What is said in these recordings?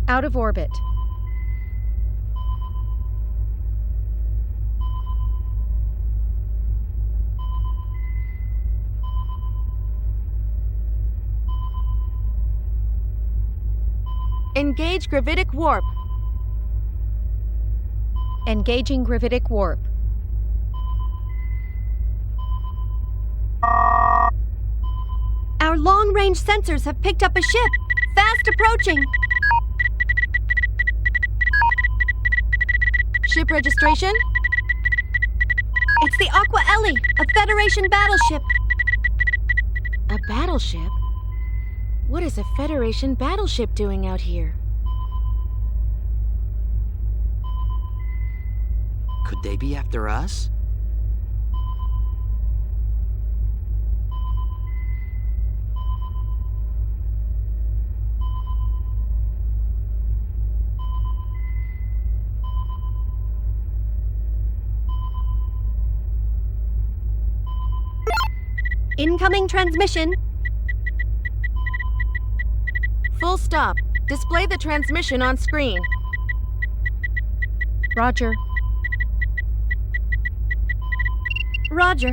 Out of orbit. Engage gravitic warp. Engaging gravitic warp. Our long-range sensors have picked up a ship. Fast approaching. Ship registration? It's the Aqua Ellie, a Federation battleship. A battleship? What is a Federation battleship doing out here? Could they be after us? Incoming transmission. Full stop. Display the transmission on screen. Roger. Roger.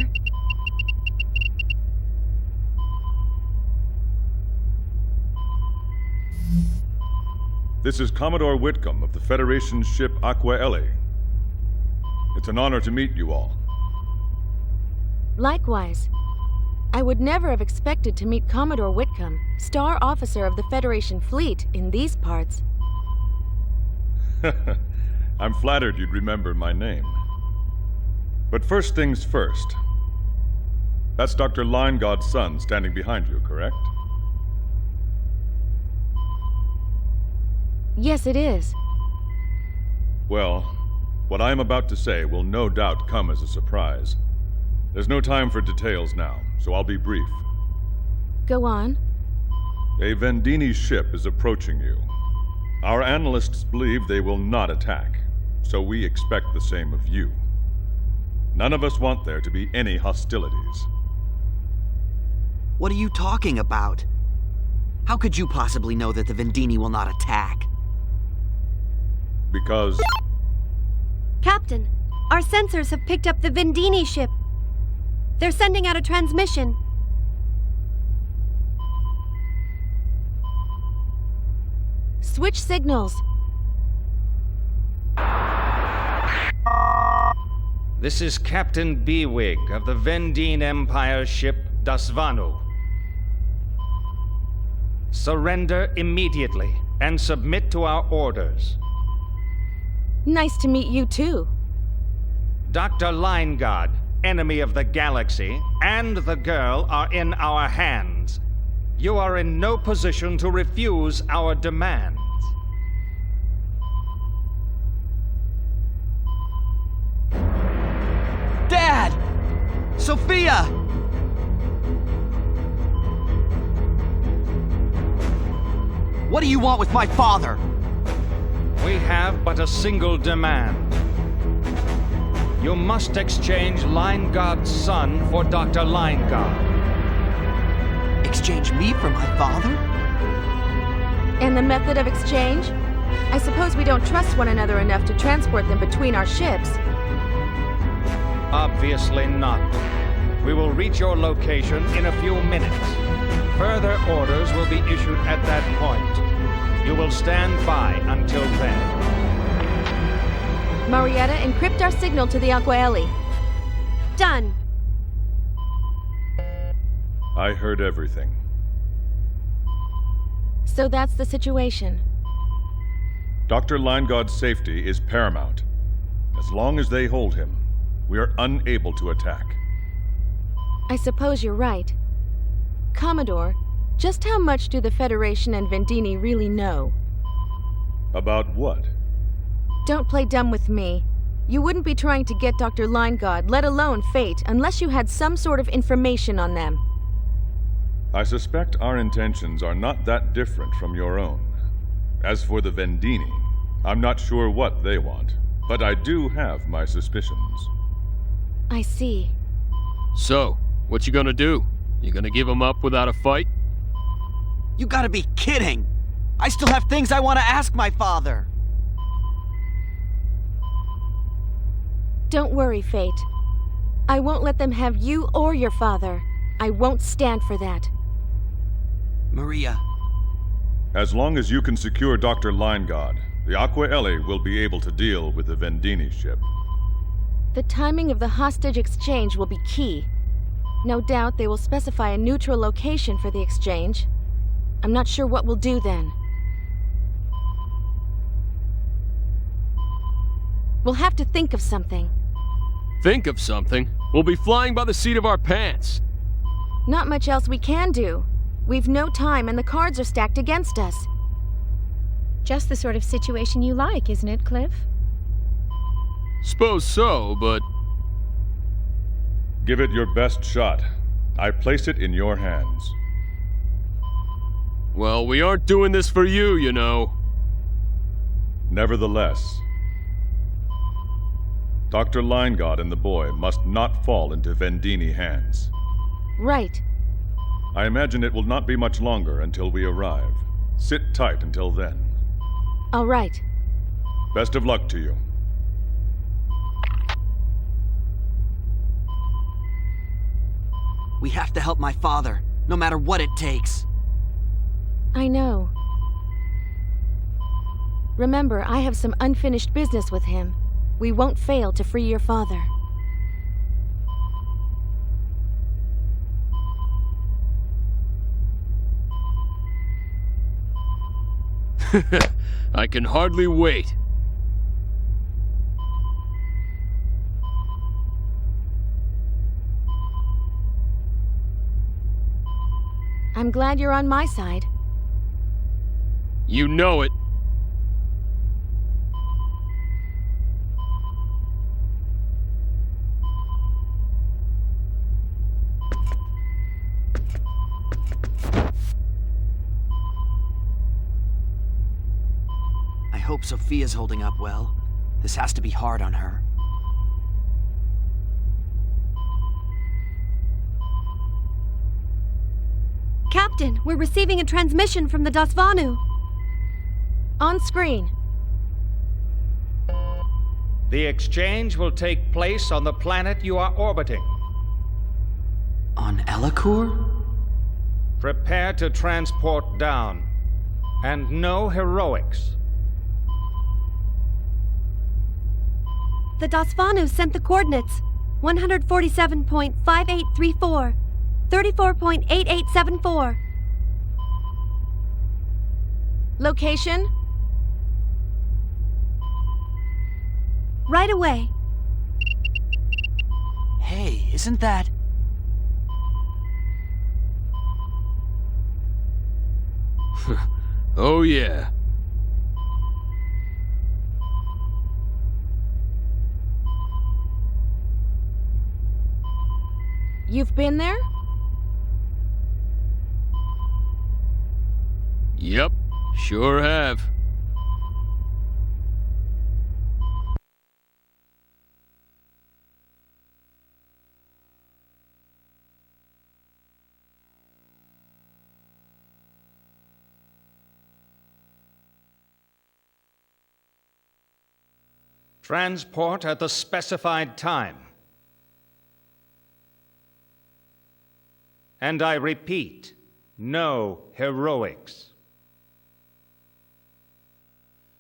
This is Commodore Whitcomb of the Federation ship Aqua Ellie. It's an honor to meet you all. Likewise. I would never have expected to meet Commodore Whitcomb, Star Officer of the Federation Fleet, in these parts. I'm flattered you'd remember my name. But first things first. That's Dr. Linegod's son standing behind you, correct? Yes, it is. Well, what I am about to say will no doubt come as a surprise. There's no time for details now, so I'll be brief. Go on. A Vendini ship is approaching you. Our analysts believe they will not attack, so we expect the same of you. None of us want there to be any hostilities. What are you talking about? How could you possibly know that the Vendini will not attack? Because... Captain, our sensors have picked up the Vendini ship. They're sending out a transmission. Switch signals. This is Captain Beewig of the Vendine Empire ship Dasvanu. Surrender immediately and submit to our orders. Nice to meet you too. Dr. Linegod, enemy of the galaxy, and the girl are in our hands. You are in no position to refuse our demands. Dad! Sophia! What do you want with my father? We have but a single demand. You must exchange Linegod's son for Dr. Linegod. Exchange me for my father? And the method of exchange? I suppose we don't trust one another enough to transport them between our ships. Obviously not. We will reach your location in a few minutes. Further orders will be issued at that point. You will stand by until then. Marietta, encrypt our signal to the Aqua Ellie. Done. I heard everything. So that's the situation. Dr. Linegod's safety is paramount. As long as they hold him, we are unable to attack. I suppose you're right. Commodore, just how much do the Federation and Vendini really know? About what? Don't play dumb with me. You wouldn't be trying to get Dr. Linegod, let alone Fate, unless you had some sort of information on them. I suspect our intentions are not that different from your own. As for the Vendini, I'm not sure what they want, but I do have my suspicions. I see. So, what you gonna do? You gonna give him up without a fight? You gotta be kidding! I still have things I want to ask my father. Don't worry, Fate. I won't let them have you or your father. I won't stand for that. Maria. As long as you can secure Dr. Lineguard, the Aqua Ellie will be able to deal with the Vendini ship. The timing of the hostage exchange will be key. No doubt they will specify a neutral location for the exchange. I'm not sure what we'll do then. We'll have to think of something. Think of something? We'll be flying by the seat of our pants. Not much else we can do. We've no time and the cards are stacked against us. Just the sort of situation you like, isn't it, Cliff? Suppose so, but... Give it your best shot. I place it in your hands. Well, we aren't doing this for you, you know. Nevertheless, Dr. Lineguard and the boy must not fall into Vendini hands. Right. I imagine it will not be much longer until we arrive. Sit tight until then. All right. Best of luck to you. We have to help my father, no matter what it takes. I know. Remember, I have some unfinished business with him. We won't fail to free your father. I can hardly wait. I'm glad you're on my side. You know it. I hope Sophia's holding up well. This has to be hard on her. Captain, we're receiving a transmission from the Dasvanu. On screen. The exchange will take place on the planet you are orbiting. On Elacour? Prepare to transport down. And no heroics. The Dasvanu sent the coordinates 147.5834, 34.8874. Location? Right away. Hey, isn't that... Oh yeah. You've been there? Yep, sure have. Transport at the specified time. And I repeat, no heroics.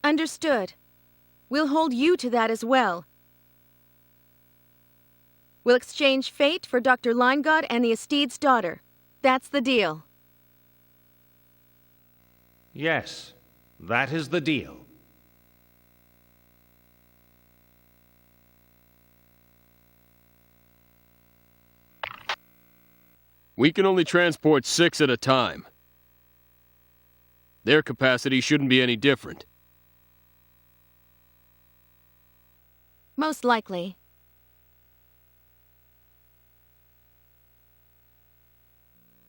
Understood. We'll hold you to that as well. We'll exchange fate for Dr. Lineguard and the Estede's daughter. That's the deal. Yes, that is the deal. We can only transport 6 at a time. Their capacity shouldn't be any different. Most likely.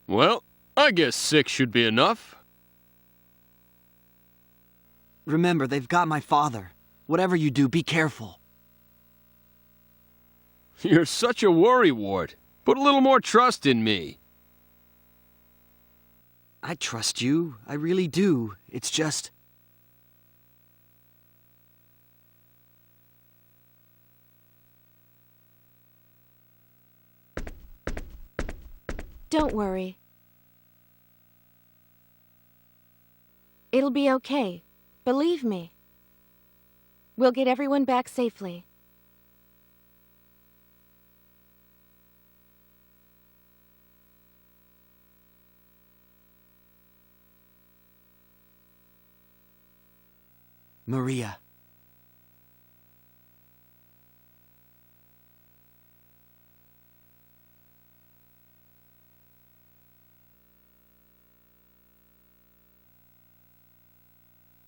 Well, I guess 6 should be enough. Remember, they've got my father. Whatever you do, be careful. You're such a worrywart. Put a little more trust in me. I trust you. I really do. It's just... Don't worry. It'll be okay. Believe me. We'll get everyone back safely. Maria.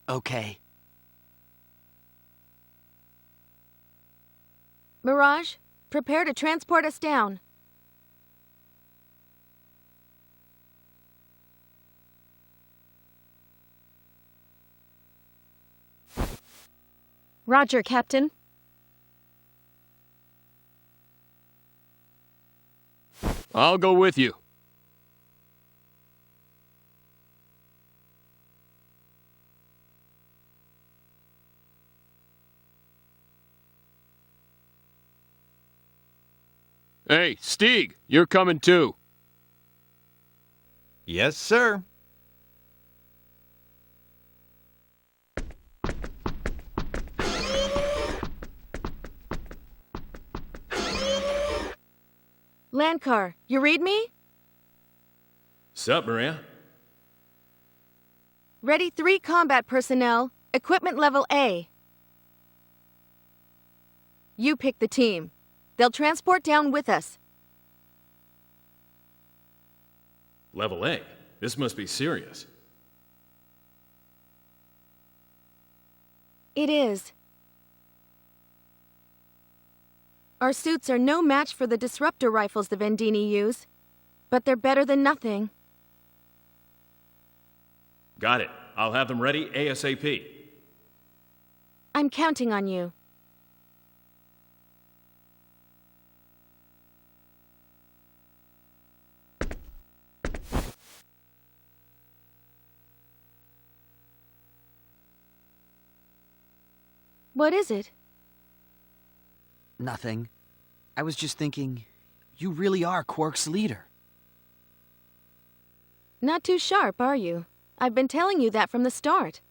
Okay. Mirage, prepare to transport us down. Roger, Captain. I'll go with you. Hey, Stieg, you're coming too. Yes, sir. Landcar, you read me? Sup, Maria? Ready 3 combat personnel, equipment level A. You pick the team. They'll transport down with us. Level A? This must be serious. It is. Our suits are no match for the disruptor rifles the Vendini use, but they're better than nothing. Got it. I'll have them ready ASAP. I'm counting on you. What is it? Nothing. I was just thinking, you really are Quark's leader. Not too sharp, are you? I've been telling you that from the start.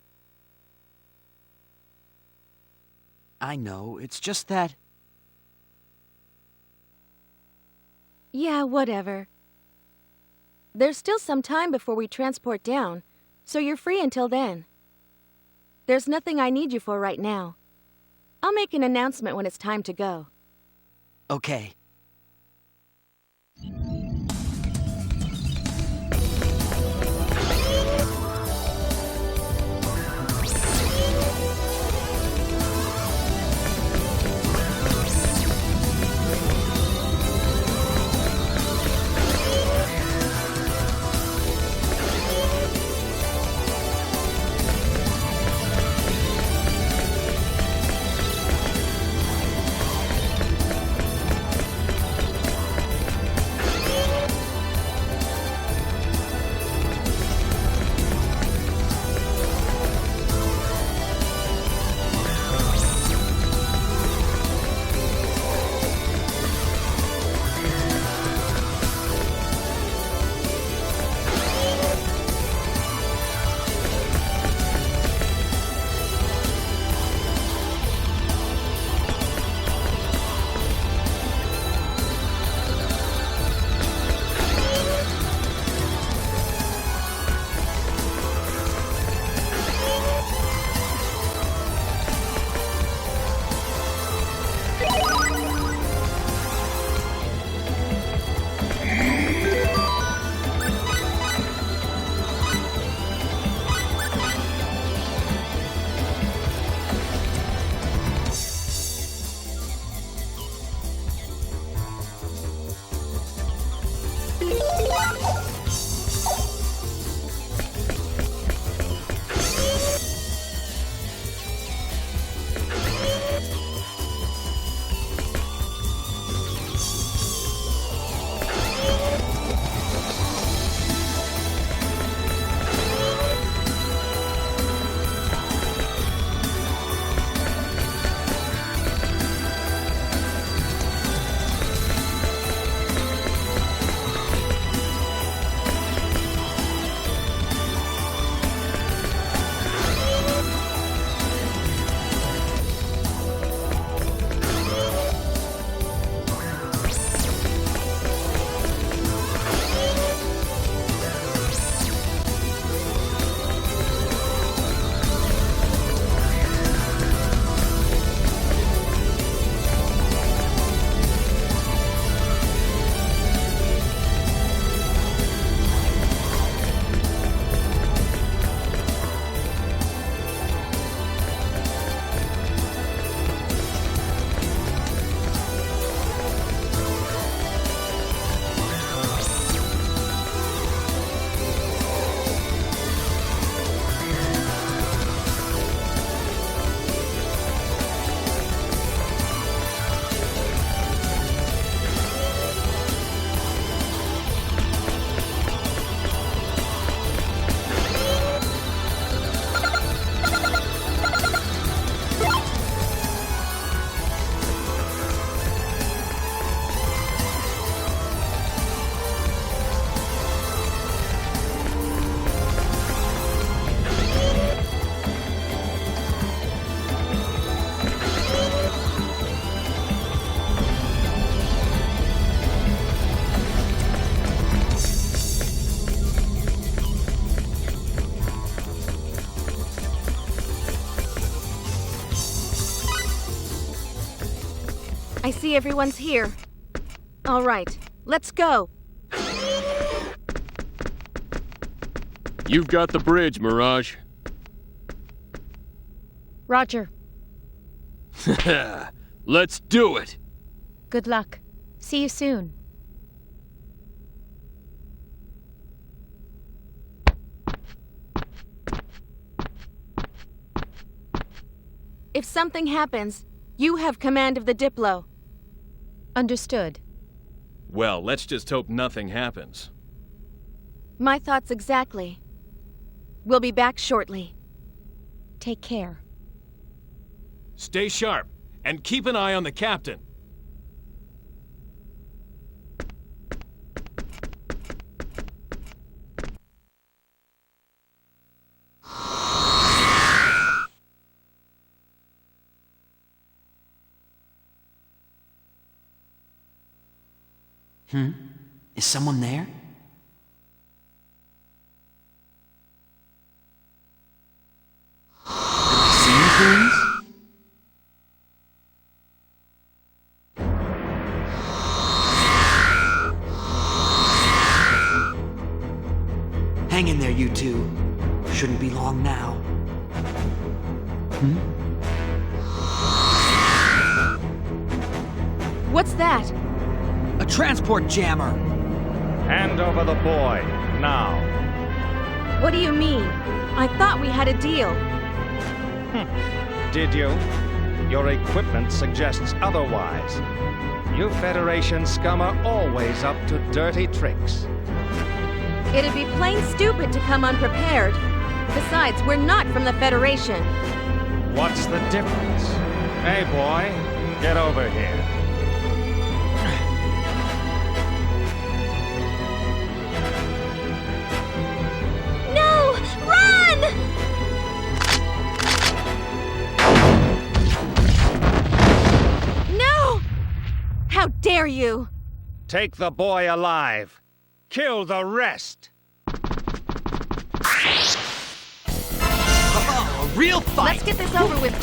I know, it's just that... Yeah, whatever. There's still some time before we transport down, so you're free until then. There's nothing I need you for right now. I'll make an announcement when it's time to go. Okay. I see everyone's here. All right, let's go. You've got the bridge, Mirage. Roger. Let's do it! Good luck. See you soon. If something happens, you have command of the Diplo. Understood. Well, let's just hope nothing happens. My thoughts exactly. We'll be back shortly. Take care. Stay sharp, and keep an eye on the captain. Is someone there? Am I seeing things? Hang in there, you two. Shouldn't be long now. What's that? A transport jammer! Hand over the boy, now. What do you mean? I thought we had a deal. Did you? Your equipment suggests otherwise. You Federation scum are always up to dirty tricks. It'd be plain stupid to come unprepared. Besides, we're not from the Federation. What's the difference? Hey, boy, get over here. No! Run! No! How dare you! Take the boy alive. Kill the rest. Oh, a real fight! Let's get this over with.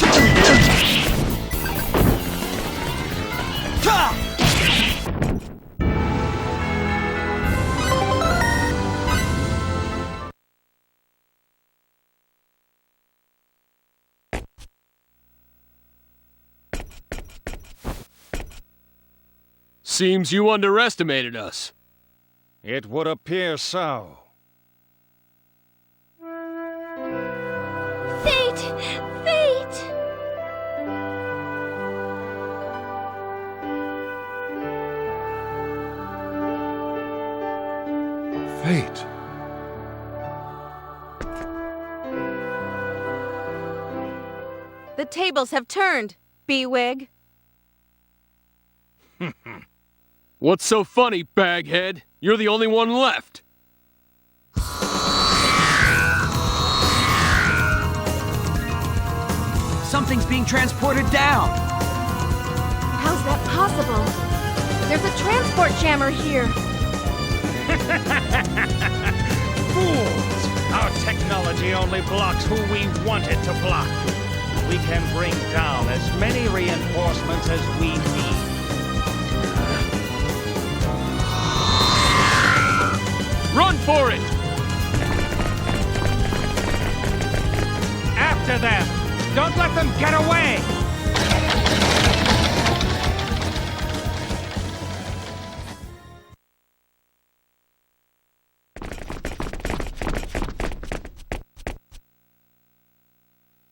Seems you underestimated us. It would appear so. Fate! Fate! Fate. The tables have turned, B-Wig. What's so funny, baghead? You're the only one left. Something's being transported down! How's that possible? There's a transport jammer here. Fools! Our technology only blocks who we want it to block. We can bring down as many reinforcements as we need. Run for it! After them! Don't let them get away!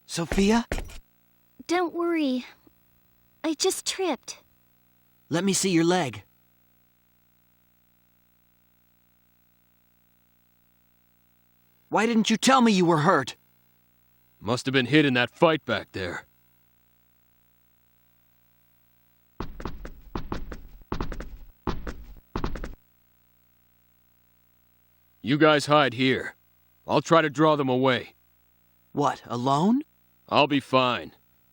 Sophia? Don't worry. I just tripped. Let me see your leg. Why didn't you tell me you were hurt? Must have been hit in that fight back there. You guys hide here. I'll try to draw them away. What, alone? I'll be fine.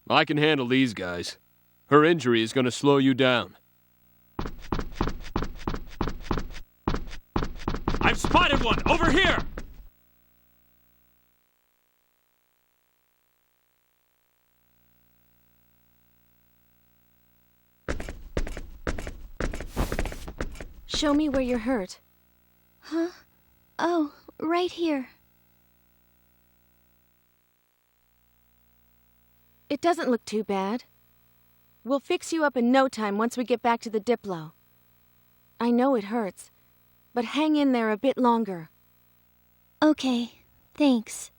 I can handle these guys. Her injury is going to slow you down. I've spotted one! Over here! Show me where you're hurt. Huh? Oh, right here. It doesn't look too bad. We'll fix you up in no time once we get back to the Diplo. I know it hurts, but hang in there a bit longer. Okay, thanks.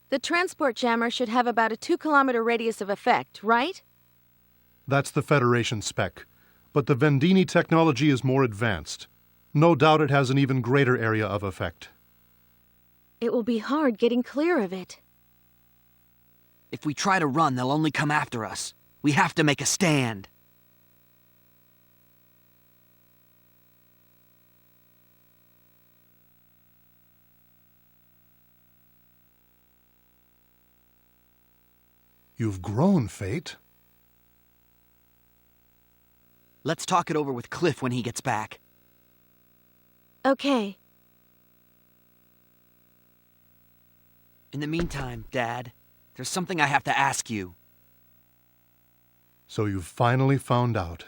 The transport jammer should have about a 2-kilometer radius of effect, right? That's the Federation spec. But the Vendini technology is more advanced. No doubt it has an even greater area of effect. It will be hard getting clear of it. If we try to run, they'll only come after us. We have to make a stand. You've grown, Fate. Let's talk it over with Cliff when he gets back. Okay. In the meantime, Dad, there's something I have to ask you. So you've finally found out.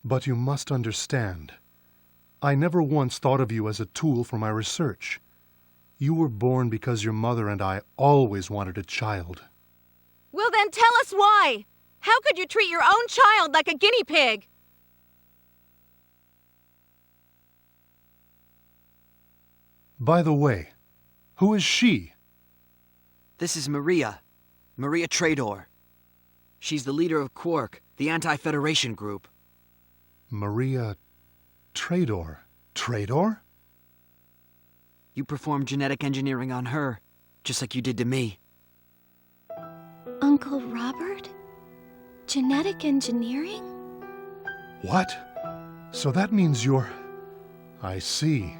But you must understand, I never once thought of you as a tool for my research. You were born because your mother and I always wanted a child. Well then tell us why! How could you treat your own child like a guinea pig? By the way, who is she? This is Maria. Maria Trador. She's the leader of Quark, the anti-Federation group. Maria Trador. Trador? You performed genetic engineering on her, just like you did to me. Uncle Robert? Genetic engineering? What? So that means you're... I see.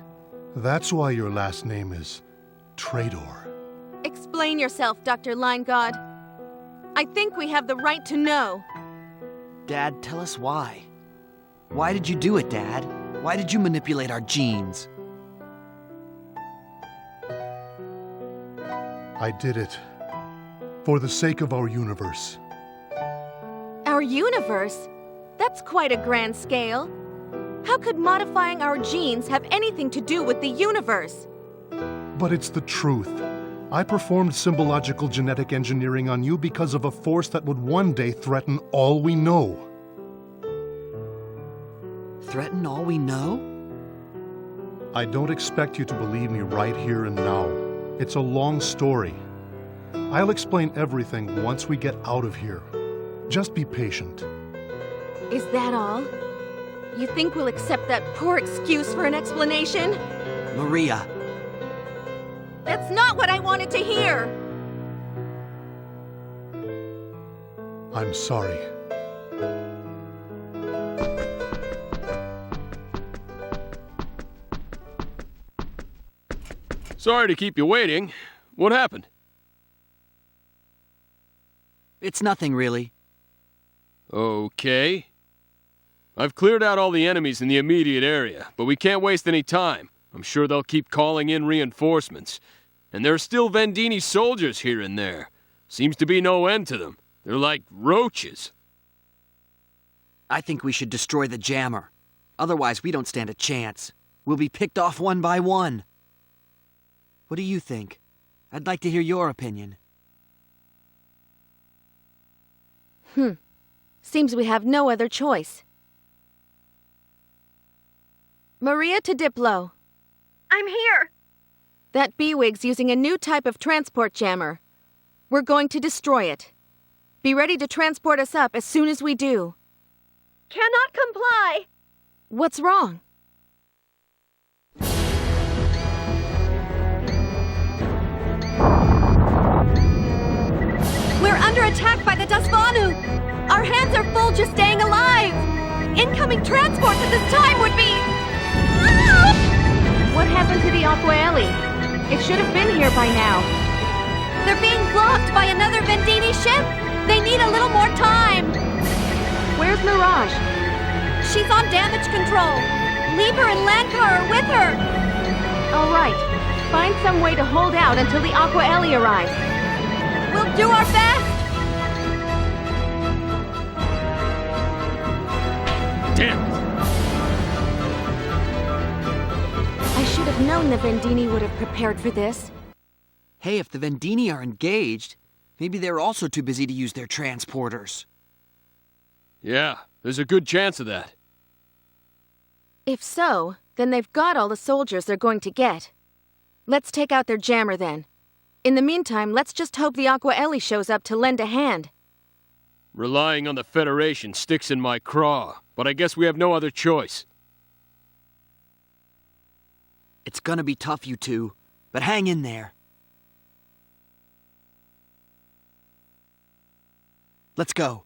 That's why your last name is Trador. Explain yourself, Dr. Linegaard. I think we have the right to know. Dad, tell us why. Why did you do it, Dad? Why did you manipulate our genes? I did it for the sake of our universe. Our universe? That's quite a grand scale. How could modifying our genes have anything to do with the universe? But it's the truth. I performed symbological genetic engineering on you because of a force that would one day threaten all we know. Threaten all we know? I don't expect you to believe me right here and now. It's a long story. I'll explain everything once we get out of here. Just be patient. Is that all? You think we'll accept that poor excuse for an explanation? Maria. That's not what I wanted to hear! I'm sorry. Sorry to keep you waiting. What happened? It's nothing, really. Okay. I've cleared out all the enemies in the immediate area, but we can't waste any time. I'm sure they'll keep calling in reinforcements. And there are still Vendini soldiers here and there. Seems to be no end to them. They're like roaches. I think we should destroy the jammer. Otherwise, we don't stand a chance. We'll be picked off one by one. What do you think? I'd like to hear your opinion. Seems we have no other choice. Maria to Diplo. I'm here! That B-Wig's using a new type of transport jammer. We're going to destroy it. Be ready to transport us up as soon as we do. Cannot comply! What's wrong? We're under attack by the Dasvanu! Our hands are full just staying alive! Incoming transports at this time would be... What happened to the Aquaeli? It should have been here by now. They're being blocked by another Vendini ship! They need a little more time! Where's Mirage? She's on damage control. Lieber and Lankar are with her. All right. Find some way to hold out until the Aqua Ellie arrives. We'll do our best. Damn it! I should have known the Vendini would have prepared for this. Hey, if the Vendini are engaged, maybe they're also too busy to use their transporters. Yeah, there's a good chance of that. If so, then they've got all the soldiers they're going to get. Let's take out their jammer then. In the meantime, let's just hope the Aqua Ellie shows up to lend a hand. Relying on the Federation sticks in my craw, but I guess we have no other choice. It's gonna be tough, you two, but hang in there. Let's go.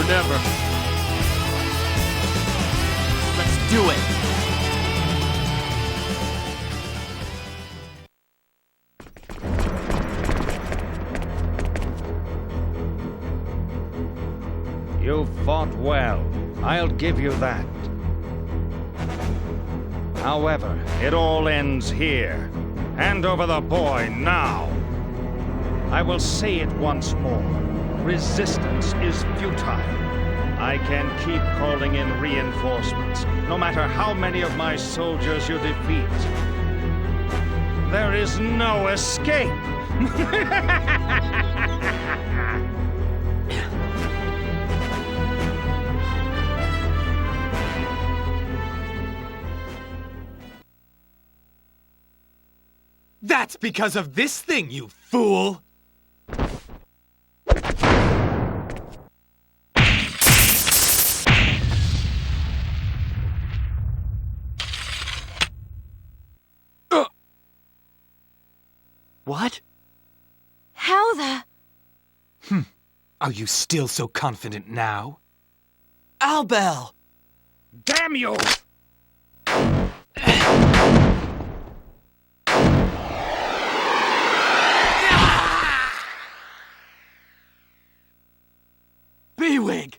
or never. Let's do it! You fought well. I'll give you that. However, it all ends here. Hand over the boy now. I will say it once more. Resistance is futile. I can keep calling in reinforcements, no matter how many of my soldiers you defeat. There is no escape. That's because of this thing, you fool! What? How the... Are you still so confident now? Albel! Damn you! Beewig!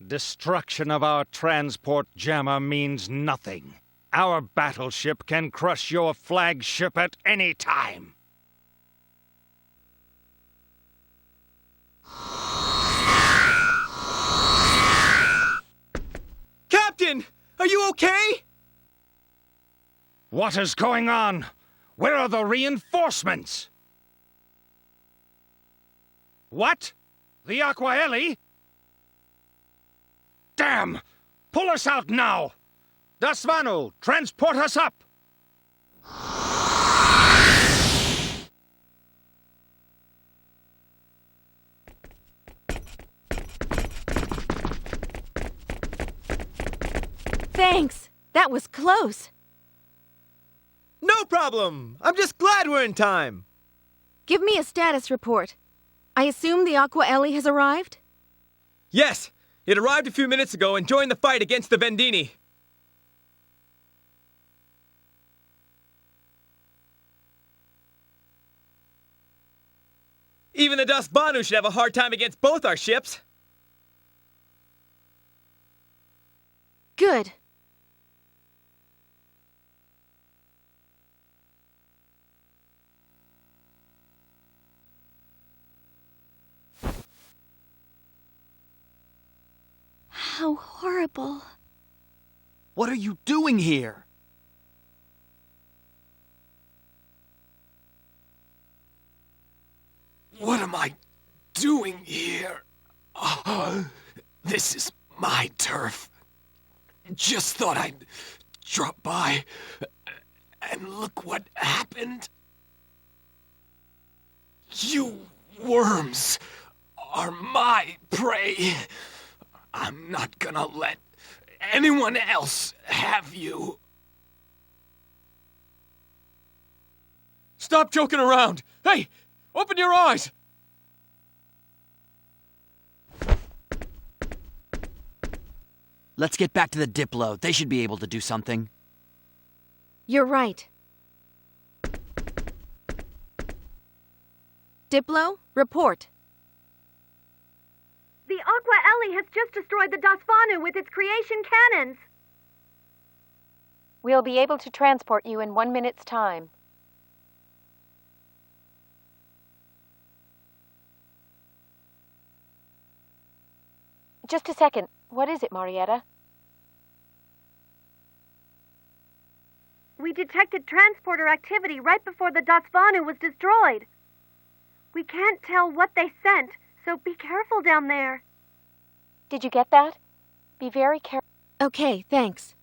Destruction of our transport jammer means nothing. Our battleship can crush your flagship at any time. Captain! Are you okay? What is going on? Where are the reinforcements? What? The Aquaeli? Damn! Pull us out now! Dasvanu, transport us up! Thanks. That was close. No problem! I'm just glad we're in time! Give me a status report. I assume the Aquaeli has arrived? Yes! It arrived a few minutes ago and joined the fight against the Vendini. Even the Dasbanu should have a hard time against both our ships. Good. How horrible. What are you doing here? What am I doing here? This is my turf. Just thought I'd drop by. And look what happened. You worms are my prey. I'm not gonna let anyone else have you. Stop joking around! Hey! Open your eyes! Let's get back to the Diplo. They should be able to do something. You're right. Diplo, report. The Aquaeli has just destroyed the Dasvanu with its creation cannons. We'll be able to transport you in 1 minute's time. Just a second. What is it, Marietta? We detected transporter activity right before the Dasvanu was destroyed. We can't tell what they sent, so be careful down there. Did you get that? Be very careful. Okay, thanks.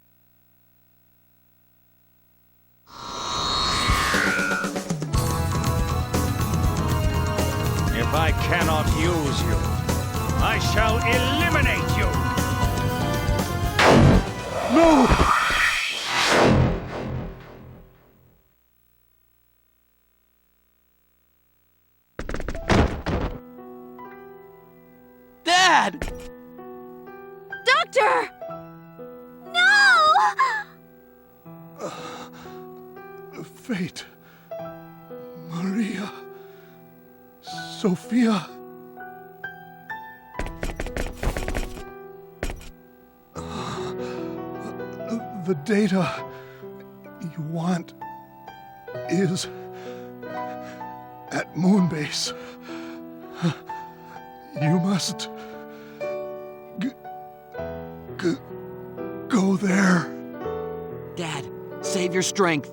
If I cannot use you, I shall eliminate you! No! Dad! Doctor! No! Fate. Maria. Sophia. The data you want is at Moonbase. You must go there. Dad, save your strength.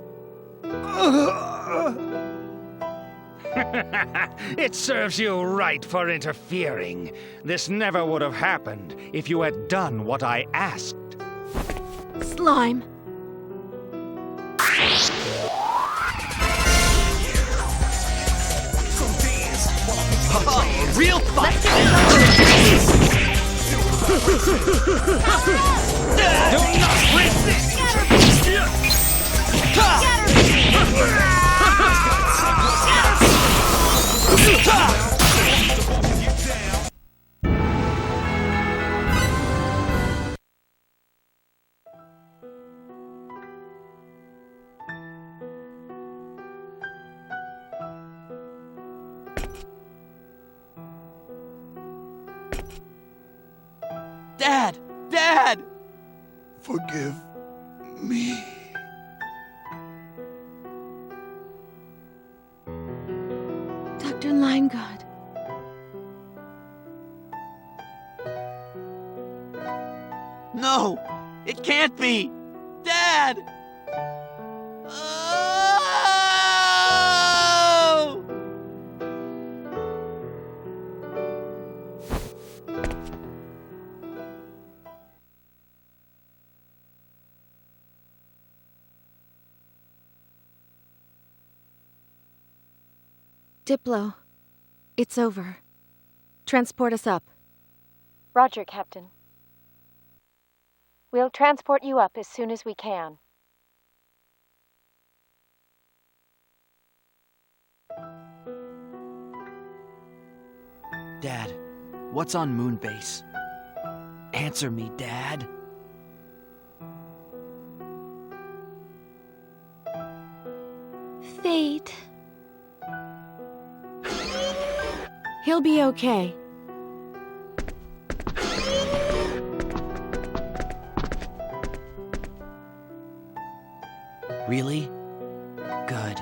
It serves you right for interfering. This never would have happened if you had done what I asked. Slime. Oh, real fight! Do not resist! Dad! Dad! Forgive me. Dr. Limegood. No! It can't be! Dad! Oh! Diplo, it's over. Transport us up. Roger, Captain. We'll transport you up as soon as we can. Dad, what's on Moonbase? Answer me, Dad. Fate. He'll be okay. Really? Good.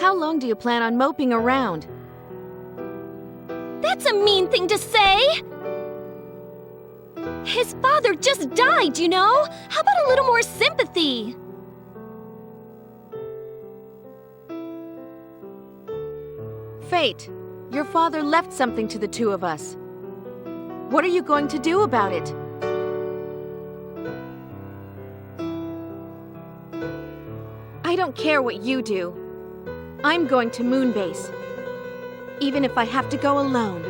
How long do you plan on moping around? That's a mean thing to say! His father just died, you know? How about a little more sympathy? Fate, your father left something to the two of us. What are you going to do about it? I don't care what you do. I'm going to Moonbase. Even if I have to go alone.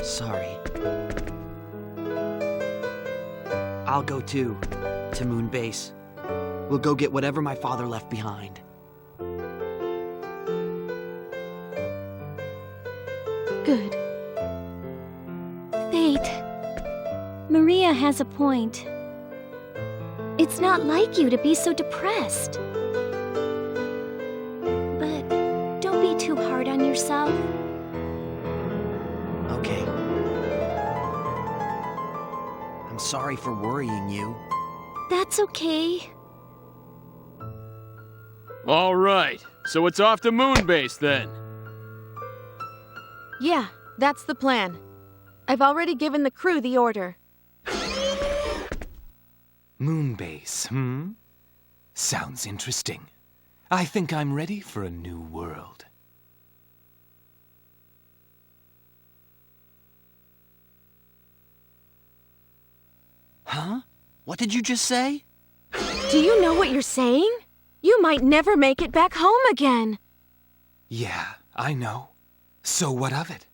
Sorry. I'll go too, to Moonbase. We'll go get whatever my father left behind. Good. Fate. Maria has a point. It's not like you to be so depressed. But don't be too hard on yourself. Okay. I'm sorry for worrying you. That's okay. All right, so it's off to Moonbase then. Yeah, that's the plan. I've already given the crew the order. Moonbase, Sounds interesting. I think I'm ready for a new world. Huh? What did you just say? Do you know what you're saying? You might never make it back home again. Yeah, I know. So what of it?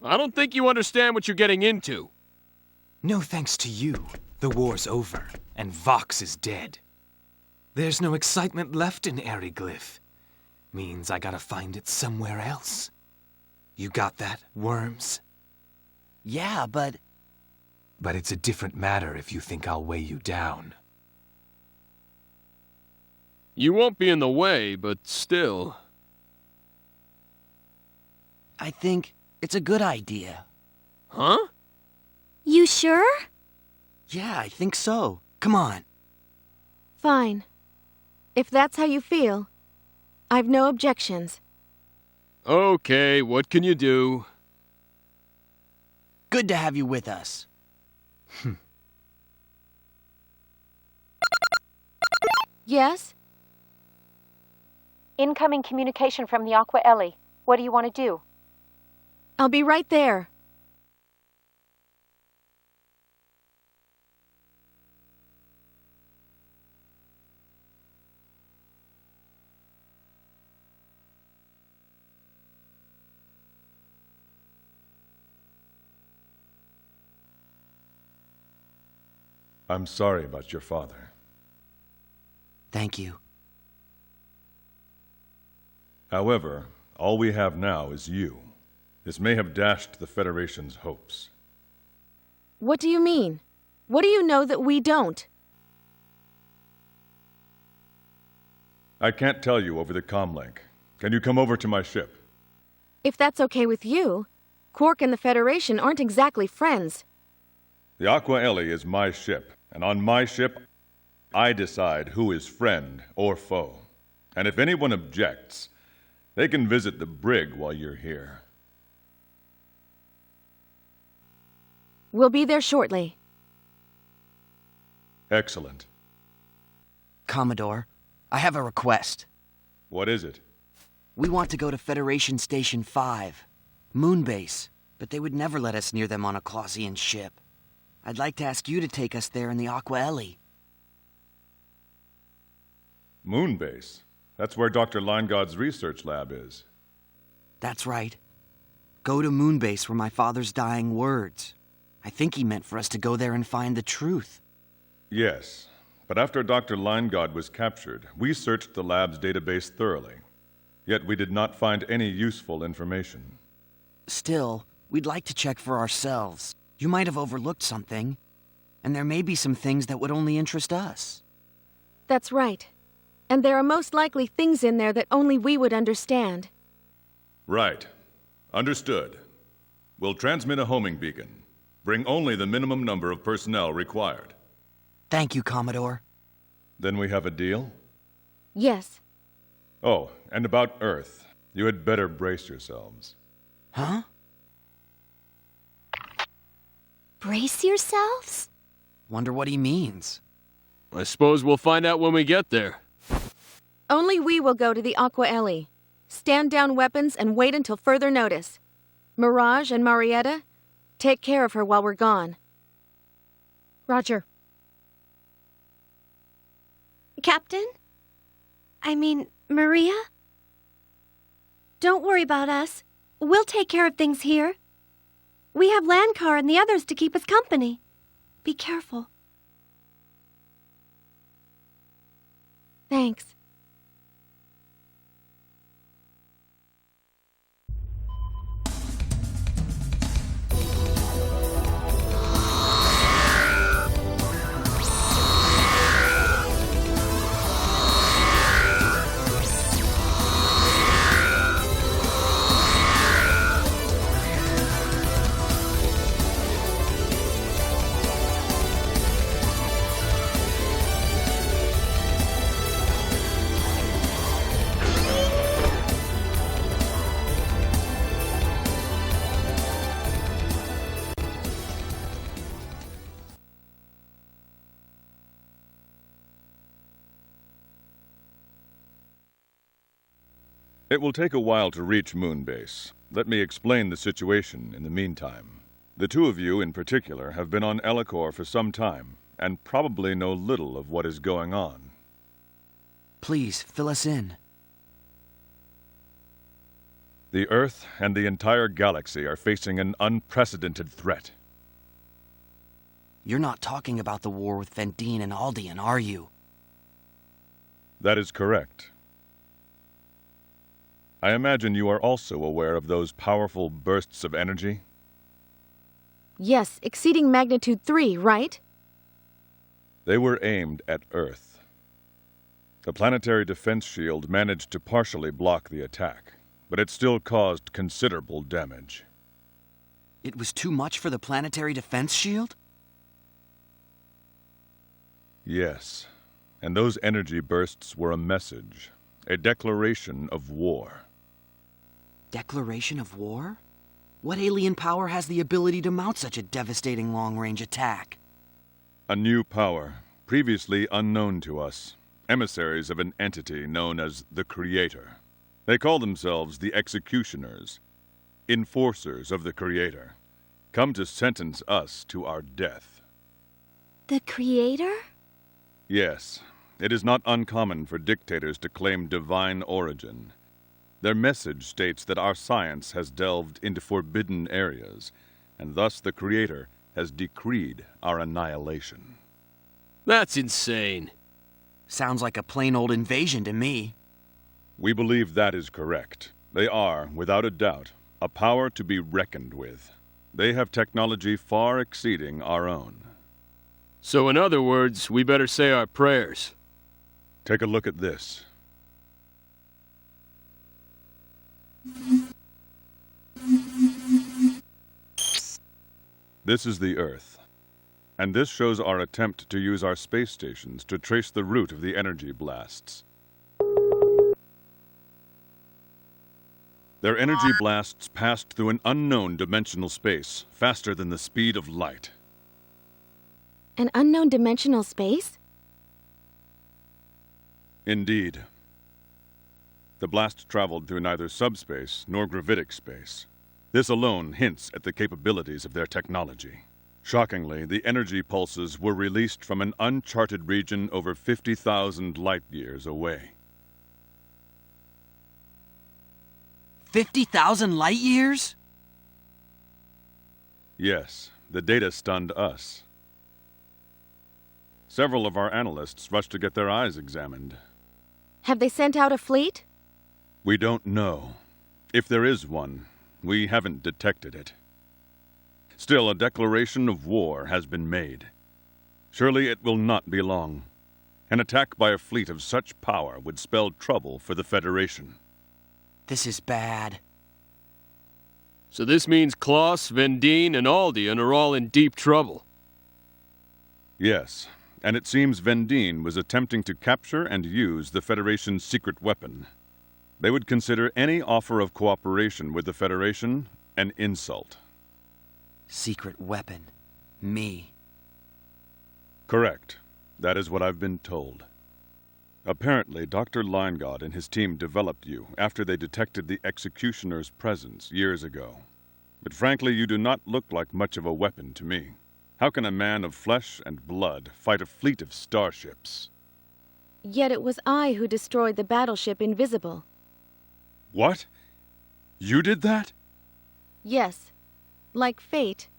I don't think you understand what you're getting into. No thanks to you. The war's over, and Vox is dead. There's no excitement left in Eriglyph. Means I gotta find it somewhere else. You got that, Worms? Yeah, but... But it's a different matter if you think I'll weigh you down. You won't be in the way, but still. I think it's a good idea. Huh? You sure? Yeah, I think so. Come on. Fine. If that's how you feel, I've no objections. Okay, what can you do? Good to have you with us. Yes? Incoming communication from the Aqua Ellie. What do you want to do? I'll be right there. I'm sorry about your father. Thank you. However, all we have now is you. This may have dashed the Federation's hopes. What do you mean? What do you know that we don't? I can't tell you over the comlink. Can you come over to my ship? If that's okay with you, Quark and the Federation aren't exactly friends. The Aqua Ellie is my ship, and on my ship, I decide who is friend or foe. And if anyone objects, they can visit the brig while you're here. We'll be there shortly. Excellent. Commodore, I have a request. What is it? We want to go to Federation Station 5, Moonbase, but they would never let us near them on a Clausian ship. I'd like to ask you to take us there in the Aqua Ellie. Moonbase? That's where Dr. Linegod's research lab is. That's right. Go to Moonbase where my father's dying words. I think he meant for us to go there and find the truth. Yes, but after Dr. Linegod was captured, we searched the lab's database thoroughly. Yet we did not find any useful information. Still, we'd like to check for ourselves. You might have overlooked something, and there may be some things that would only interest us. That's right. And there are most likely things in there that only we would understand. Right. Understood. We'll transmit a homing beacon. Bring only the minimum number of personnel required. Thank you, Commodore. Then we have a deal? Yes. Oh, and about Earth. You had better brace yourselves. Huh? Brace yourselves? Wonder what he means. I suppose we'll find out when we get there. Only we will go to the Aqua Ellie. Stand down weapons and wait until further notice. Mirage and Marietta, take care of her while we're gone. Roger. Captain? I mean, Maria? Don't worry about us. We'll take care of things here. We have Landcar and the others to keep us company. Be careful. Thanks. It will take a while to reach Moonbase. Let me explain the situation in the meantime. The two of you in particular have been on Elicor for some time, and probably know little of what is going on. Please, fill us in. The Earth and the entire galaxy are facing an unprecedented threat. You're not talking about the war with Vendine and Aldean, are you? That is correct. I imagine you are also aware of those powerful bursts of energy? Yes, exceeding magnitude 3, right? They were aimed at Earth. The planetary defense shield managed to partially block the attack, but it still caused considerable damage. It was too much for the planetary defense shield? Yes, and those energy bursts were a message, a declaration of war. Declaration of war? What alien power has the ability to mount such a devastating long-range attack? A new power, previously unknown to us, emissaries of an entity known as the Creator. They call themselves the Executioners, enforcers of the Creator, come to sentence us to our death. The Creator? Yes, it is not uncommon for dictators to claim divine origin. Their message states that our science has delved into forbidden areas, and thus the Creator has decreed our annihilation. That's insane. Sounds like a plain old invasion to me. We believe that is correct. They are, without a doubt, a power to be reckoned with. They have technology far exceeding our own. So in other words, we better say our prayers. Take a look at this. This is the Earth, and this shows our attempt to use our space stations to trace the route of the energy blasts. Their energy blasts passed through an unknown dimensional space, faster than the speed of light. An unknown dimensional space? Indeed. The blast traveled through neither subspace nor gravitic space. This alone hints at the capabilities of their technology. Shockingly, the energy pulses were released from an uncharted region over 50,000 light-years away. 50,000 light-years? Yes, the data stunned us. Several of our analysts rushed to get their eyes examined. Have they sent out a fleet? We don't know. If there is one, we haven't detected it. Still, a declaration of war has been made. Surely it will not be long. An attack by a fleet of such power would spell trouble for the Federation. This is bad. So this means Klaus, Vendine, and Aldean are all in deep trouble. Yes, and it seems Vendine was attempting to capture and use the Federation's secret weapon. They would consider any offer of cooperation with the Federation an insult. Secret weapon. Me. Correct. That is what I've been told. Apparently, Dr. Leingod and his team developed you after they detected the Executioner's presence years ago. But frankly, you do not look like much of a weapon to me. How can a man of flesh and blood fight a fleet of starships? Yet it was I who destroyed the battleship Invisible. What? You did that? Yes. Like fate,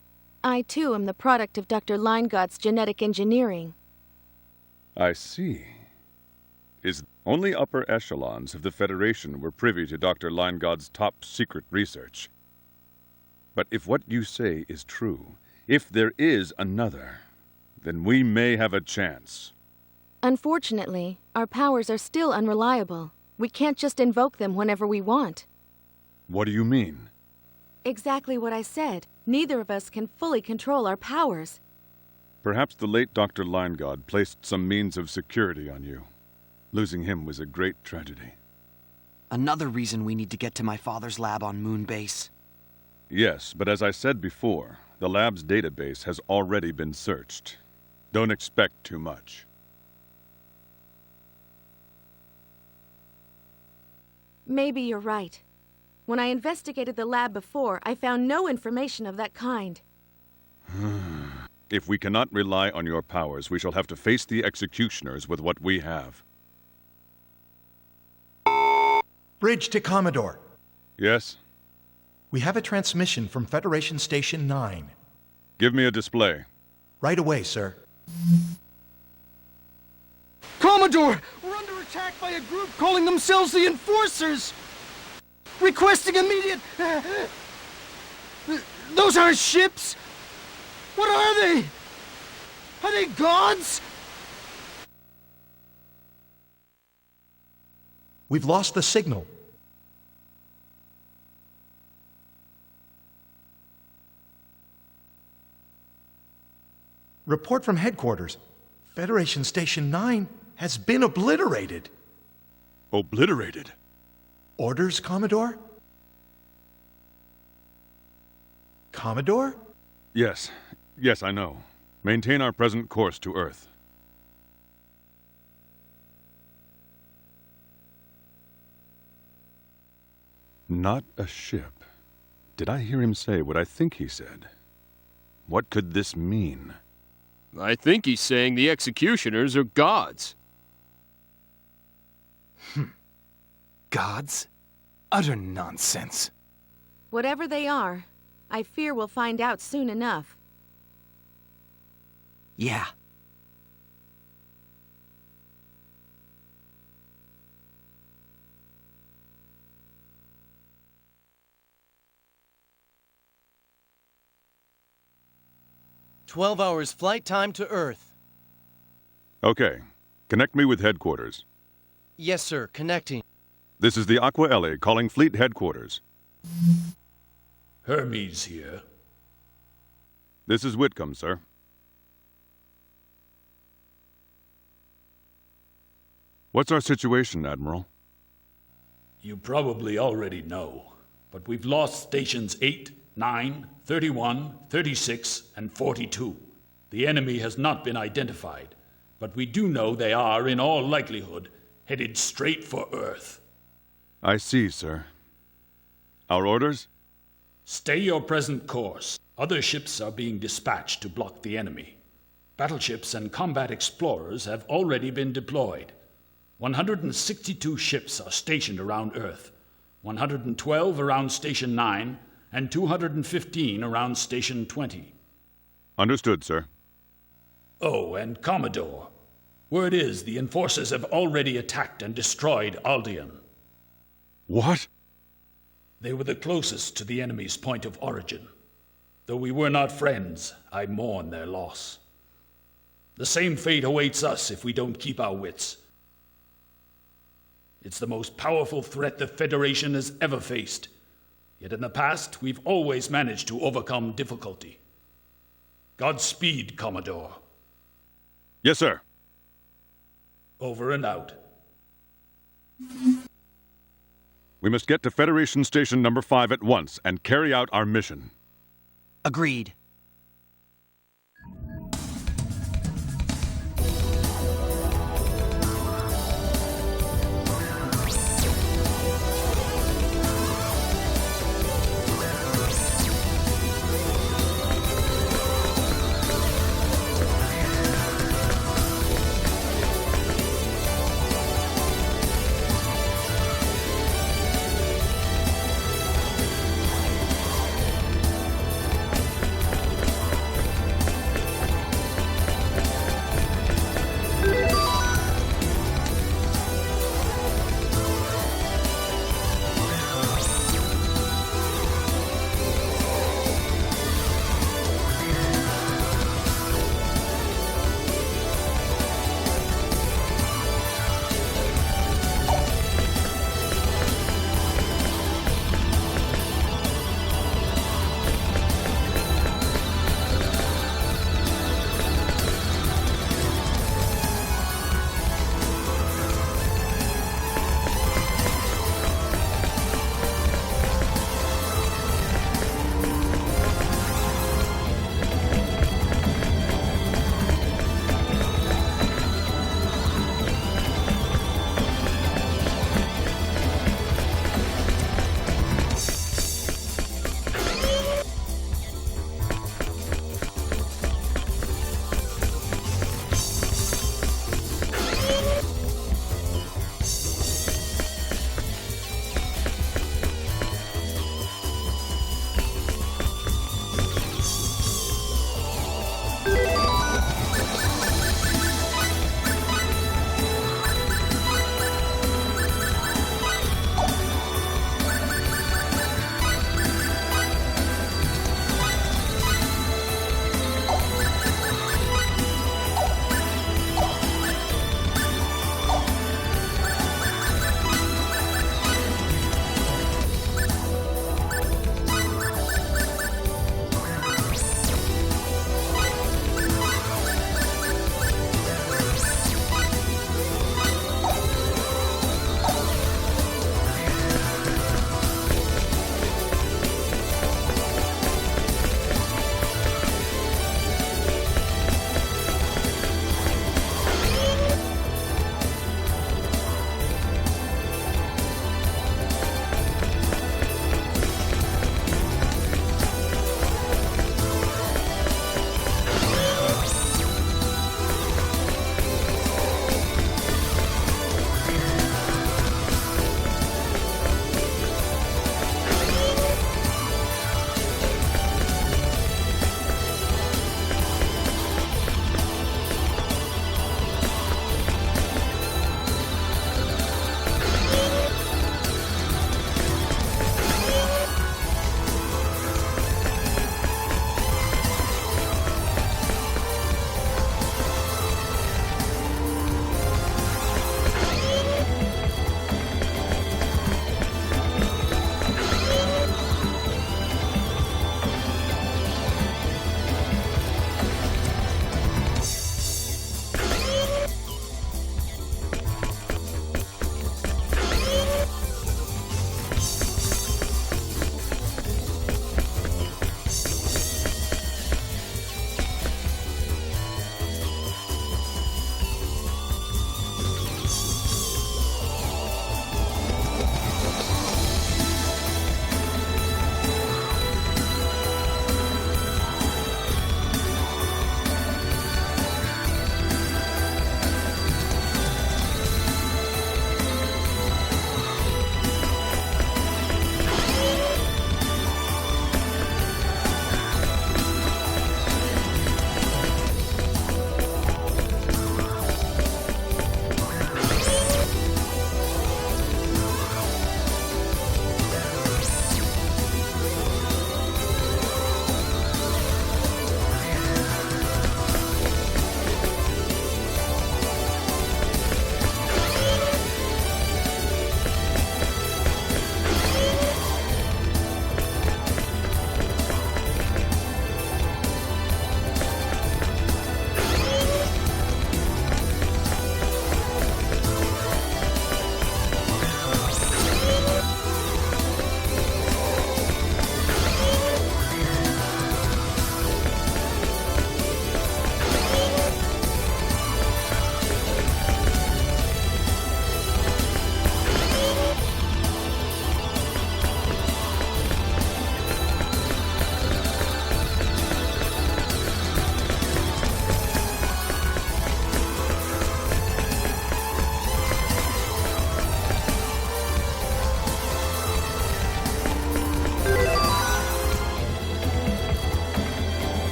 I too am the product of Dr. Leingod's genetic engineering. I see. Only upper echelons of the Federation were privy to Dr. Leingod's top secret research. But if what you say is true, if there is another, then we may have a chance. Unfortunately, our powers are still unreliable. We can't just invoke them whenever we want. What do you mean? Exactly what I said. Neither of us can fully control our powers. Perhaps the late Dr. Leingod placed some means of security on you. Losing him was a great tragedy. Another reason we need to get to my father's lab on Moonbase. Yes, but as I said before, the lab's database has already been searched. Don't expect too much. Maybe you're right. When I investigated the lab before, I found no information of that kind. If we cannot rely on your powers, we shall have to face the Executioners with what we have. Bridge to Commodore. Yes? We have a transmission from Federation Station 9. Give me a display. Right away, sir. Commodore! We're under attack by a group calling themselves the Enforcers! Requesting immediate... Those aren't ships! What are they? Are they gods? We've lost the signal. Report from headquarters. Federation Station 9 has been obliterated. Obliterated? Orders, Commodore? Commodore? Yes. Yes, I know. Maintain our present course to Earth. Not a ship. Did I hear him say what I think he said? What could this mean? I think he's saying the executioners are gods. Gods? Utter nonsense. Whatever they are, I fear we'll find out soon enough. Yeah. "12 hours flight time to Earth." Okay. Connect me with headquarters. Yes, sir. Connecting. This is the Aqua Ellie calling Fleet Headquarters. Hermes here. This is Whitcomb, sir. What's our situation, Admiral? You probably already know, but we've lost stations 8, 9, 31, 36, and 42. The enemy has not been identified, but we do know they are, in all likelihood, headed straight for Earth. I see, sir. Our orders? Stay your present course. Other ships are being dispatched to block the enemy. Battleships and combat explorers have already been deployed. 162 ships are stationed around Earth, 112 around Station 9, and 215 around Station 20. Understood, sir. Oh, and Commodore, word is the Enforcers have already attacked and destroyed Aldean. What? They were the closest to the enemy's point of origin. Though we were not friends, I mourn their loss. The same fate awaits us if we don't keep our wits. It's the most powerful threat the Federation has ever faced. Yet in the past, we've always managed to overcome difficulty. Godspeed, Commodore. Yes, sir. Over and out. We must get to Federation Station number 5 at once and carry out our mission. Agreed.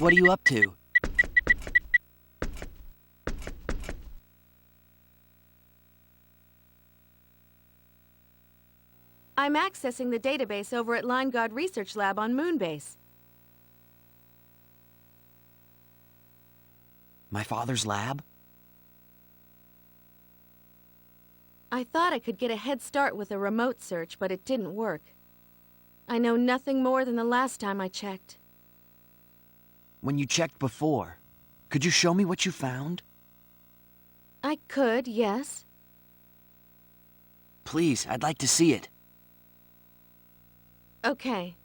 What are you up to? I'm accessing the database over at Line Guard Research Lab on Moonbase. My father's lab? I thought I could get a head start with a remote search, but it didn't work. I know nothing more than the last time I checked. When you checked before, could you show me what you found? I could, yes. Please, I'd like to see it. Okay.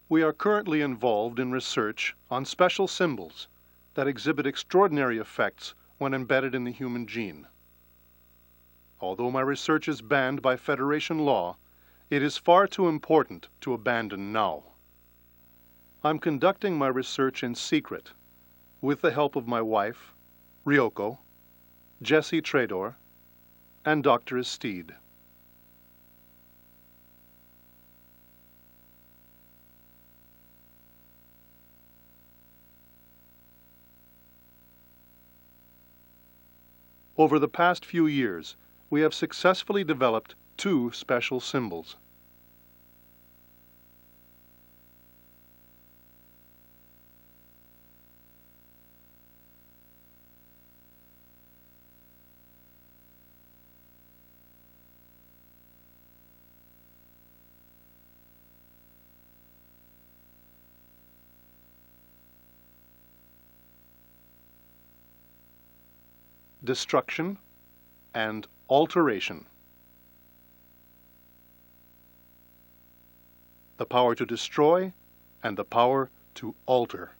We are currently involved in research on special symbols that exhibit extraordinary effects when embedded in the human gene. Although my research is banned by Federation law, it is far too important to abandon now. I'm conducting my research in secret, with the help of my wife, Ryoko, Jesse Trador, and Dr. Estede. Over the past few years, we have successfully developed 2 special symbols. Destruction and alteration. The power to destroy and the power to alter.